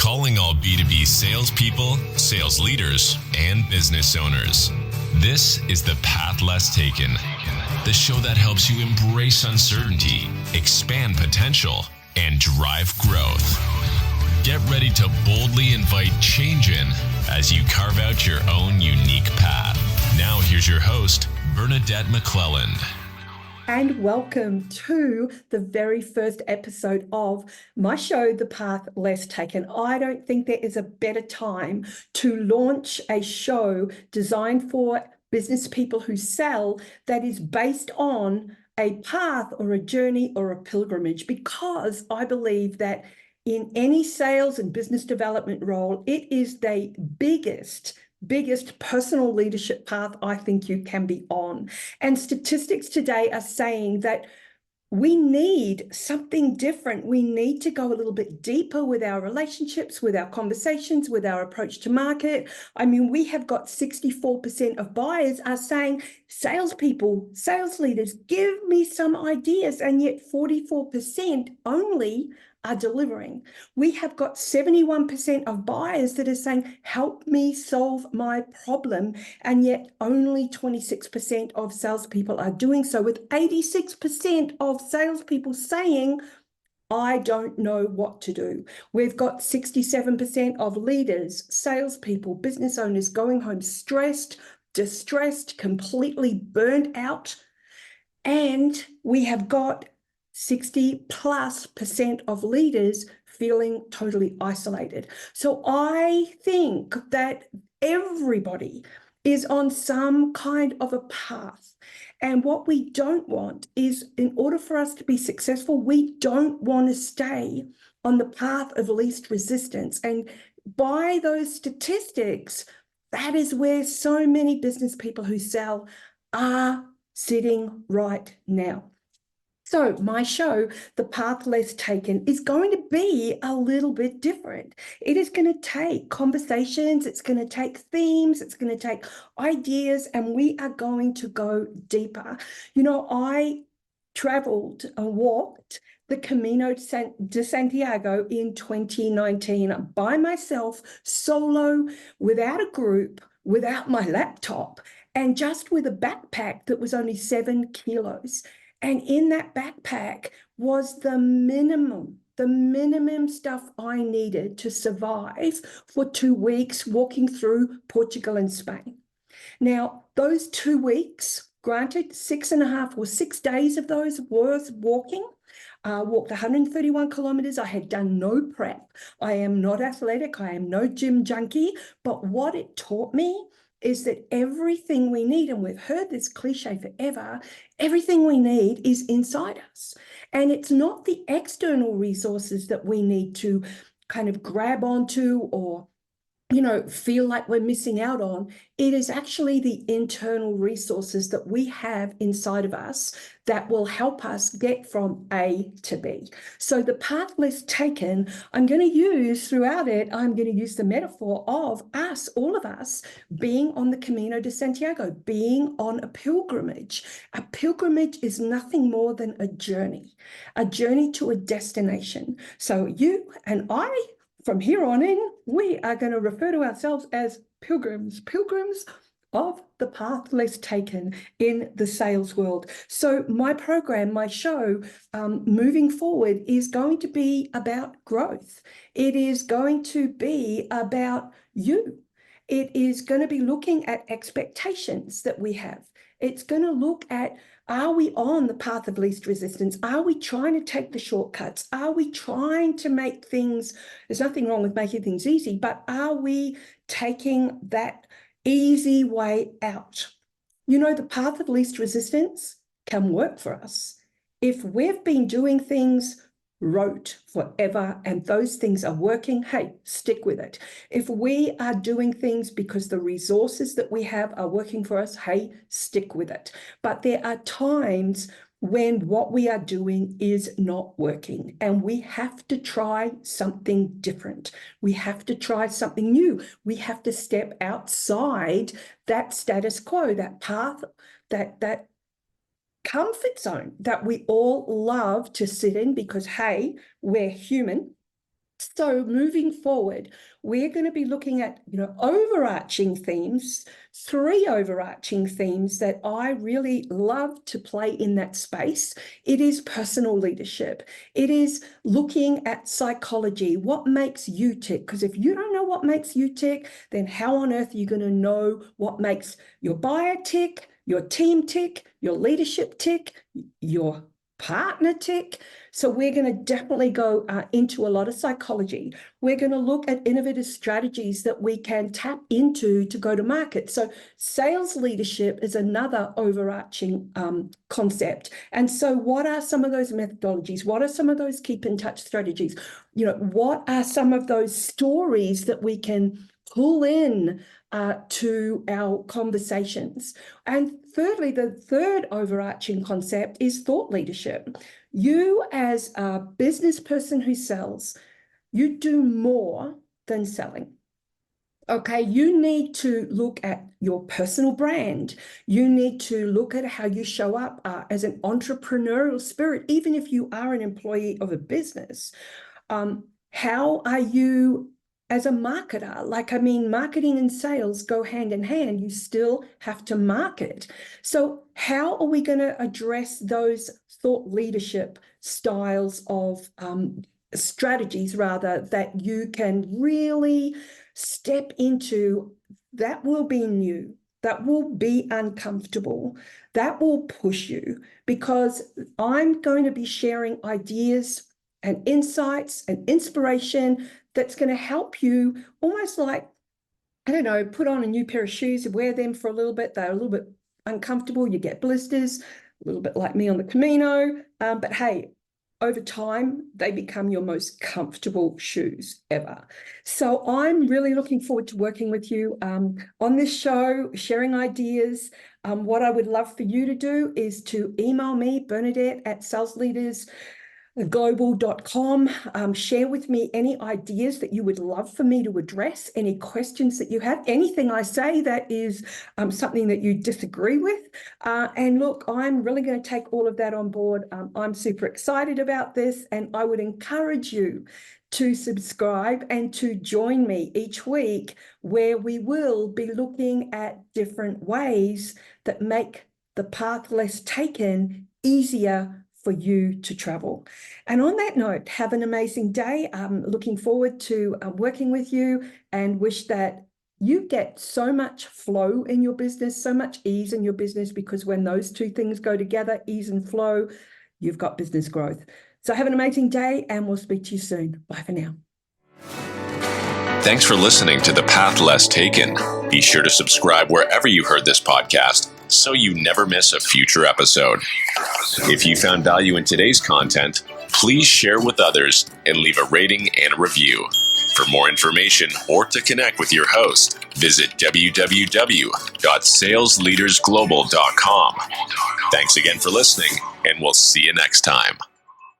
calling all B2B salespeople, sales leaders, and business owners. This is The Path Less Taken, the show that helps you embrace uncertainty, expand potential, and drive growth. Get ready to boldly invite change in as you carve out your own unique path. Now here's your host, Bernadette McClelland. And welcome to the very first episode of my show, The Path Less Taken. I don't think there is a better time to launch a show designed for business people who sell that is based on a path or a journey or a pilgrimage, because I believe that in any sales and business development role, it is the biggest personal leadership path I think you can be on. And statistics today are saying that we need something different. We need to go a little bit deeper with our relationships, with our conversations, with our approach to market. I mean, we have got 64% of buyers are saying, salespeople, sales leaders, give me some ideas. And yet 44% only are delivering. We have got 71% of buyers that are saying, help me solve my problem. And yet only 26% of salespeople are doing so, with 86% of salespeople saying, I don't know what to do. We've got 67% of leaders, salespeople, business owners going home stressed, distressed, completely burnt out. And we have got 60+% of leaders feeling totally isolated. So I think that everybody is on some kind of a path. And what we don't want is, in order for us to be successful, we don't want to stay on the path of least resistance. And by those statistics, that is where so many business people who sell are sitting right now. So my show, The Path Less Taken, is going to be a little bit different. It is going to take conversations, it's going to take themes, it's going to take ideas, and we are going to go deeper. You know, I traveled and walked the Camino de Santiago in 2019 by myself, solo, without a group, without my laptop, and just with a backpack that was only 7 kilos. And in that backpack was the minimum stuff I needed to survive for 2 weeks walking through Portugal and Spain. Now, those 2 weeks, granted, 6.5 or 6 days of those was walking. Walked 131 kilometers. I had done no prep. I am not athletic. I am no gym junkie. But what it taught me is that everything we need, and we've heard this cliche forever, everything we need is inside us. And it's not the external resources that we need to kind of grab onto or, you know, feel like we're missing out on. It is actually the internal resources that we have inside of us that will help us get from A to B. So the path less taken, I'm going to use throughout it, I'm going to use the metaphor of us, all of us, being on the Camino de Santiago, being on a pilgrimage. A pilgrimage is nothing more than a journey to a destination. So you and I, from here on in, we are going to refer to ourselves as pilgrims of the path less taken in the sales world. So my program, my show, moving forward is going to be about growth. It is going to be about you. It is going to be looking at expectations that we have. It's going to look at, are we on the path of least resistance? Are we trying to take the shortcuts? Are we trying to make things, there's nothing wrong with making things easy, but are we taking that easy way out? You know, the path of least resistance can work for us. If we've been doing things rote forever and those things are working, hey, stick with it. If we are doing things because the resources that we have are working for us, hey, stick with it. But there are times when what we are doing is not working and we have to try something different. We have to try something new. We have to step outside that status quo, that path, that comfort zone that we all love to sit in because, hey, we're human. So moving forward, we're going to be looking at, overarching themes, 3 overarching themes that I really love to play in that space. It is personal leadership. It is looking at psychology. What makes you tick? Because if you don't know what makes you tick, then how on earth are you going to know what makes your buyer tick, your team tick, your leadership tick, your partner tick? So we're going to definitely go into a lot of psychology. We're going to look at innovative strategies that we can tap into to go to market. So sales leadership is another overarching concept. And so what are some of those methodologies? What are some of those keep in touch strategies? What are some of those stories that we can pull in to our conversations? And thirdly, the third overarching concept is thought leadership. You as a business person who sells, you do more than selling. Okay, you need to look at your personal brand. You need to look at how you show up as an entrepreneurial spirit, even if you are an employee of a business. How are you as a marketer? Marketing and sales go hand in hand. You still have to market. So how are we going to address those thought leadership styles of strategies, rather, that you can really step into? That will be new, that will be uncomfortable, that will push you, because I'm going to be sharing ideas and insights and inspiration that's going to help you, almost like, I don't know, put on a new pair of shoes and wear them for a little bit. They're a little bit uncomfortable. You get blisters, a little bit like me on the Camino. But hey, over time, they become your most comfortable shoes ever. So I'm really looking forward to working with you on this show, sharing ideas. What I would love for you to do is to email me, Bernadette at salesleadersglobal.com. Share with me any ideas that you would love for me to address, any questions that you have, anything I say that is something that you disagree with. And look, I'm really going to take all of that on board. I'm super excited about this, and I would encourage you to subscribe and to join me each week, where we will be looking at different ways that make the path less taken easier for you to travel. And on that note, have an amazing day. I'm looking forward to working with you, and wish that you get so much flow in your business, so much ease in your business, because when those two things go together, ease and flow, you've got business growth. So have an amazing day, and we'll speak to you soon. Bye for now. Thanks for listening to The Path Less Taken. Be sure to subscribe wherever you heard this podcast so you never miss a future episode. If you found value in today's content, please share with others and leave a rating and a review. For more information or to connect with your host, visit www.salesleadersglobal.com. Thanks again for listening, and we'll see you next time.